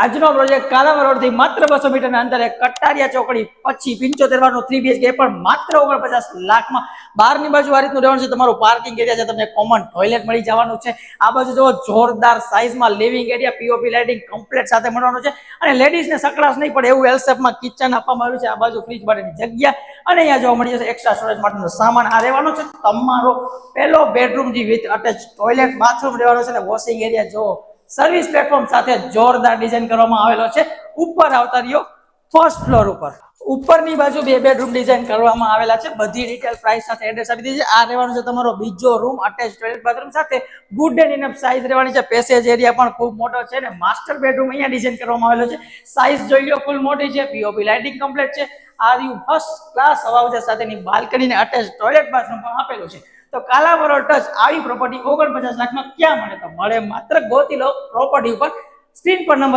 આજનો project Kalavad road થી માત્ર 200 મીટરના અંતરે કટારિયા ચોકડી પછી 75 વાળનો 3 BHK પણ માત્ર 49 લાખમાં. બહારની બાજુ આ રીતનું રહેવાનું છે. તમારું પાર્કિંગ એરિયા છે, તમને કોમન ટોયલેટ મળી જવાનું છે. આ બાજુ જો જોરદાર સાઇઝમાં living area, POP lighting complete સાથે મળવાનું છે. અને લેડીઝને સકડાશ નહીં પડે એવું એલ શેપમાં કિચન આપવામાં આવ્યું છે. આ બાજુ ફ્રીજ માટેની જગ્યા અને અહીંયા જોવા મળી જશે એક્સ્ટ્રા સ્ટોરેજ માટેનો સામાન. આ રહેવાનો છે તમારો પહેલો બેડરૂમ જે વિથ અટેચ ટોયલેટ બાથરૂમ રહેવાનો છે. અને વોશિંગ એરિયા જો સર્વિસ પ્લેટફોર્મ સાથે જોરદાર ડિઝાઇન કરવામાં આવેલો છે. ઉપર આવતા રહ્યો ફર્સ્ટ ફ્લોર ઉપર. ઉપરની બાજુ 2 બેડરૂમ ડિઝાઇન કરવામાં આવેલા છે. બધી ડિટેલ પ્રાઇસ સાથે એડ્રેસ આપી દીધી છે. આ રહેવાનું છે તમારો બીજો રૂમ અટેચ ટોયલેટ બાથરૂમ સાથે ગુડ એન્ડ ઇનફ સાઇઝ રહેવાની છે. પેસેજ એરિયા પણ ખૂબ મોટો છે. અને માસ્ટર બેડરૂમ અહીંયા ડિઝાઇન કરવામાં આવેલો છે. સાઇઝ જોઈ લો ફૂલ મોટી છે. પીઓપી લાઇટિંગ કમ્પ્લીટ છે. આ રહ્યું ફર્સ્ટ ક્લાસ હવા સાથેની બાલ્કની ને અટેચ ટોયલેટ બાથરૂમ પણ આપેલું છે. તો કાલાવડ ટચ આવી પ્રોપર્ટી 49 લાખમાં ક્યાં મળે? તો મળે માત્ર ગોતી લો પ્રોપર્ટી ઉપર. સ્ક્રીન પર નંબર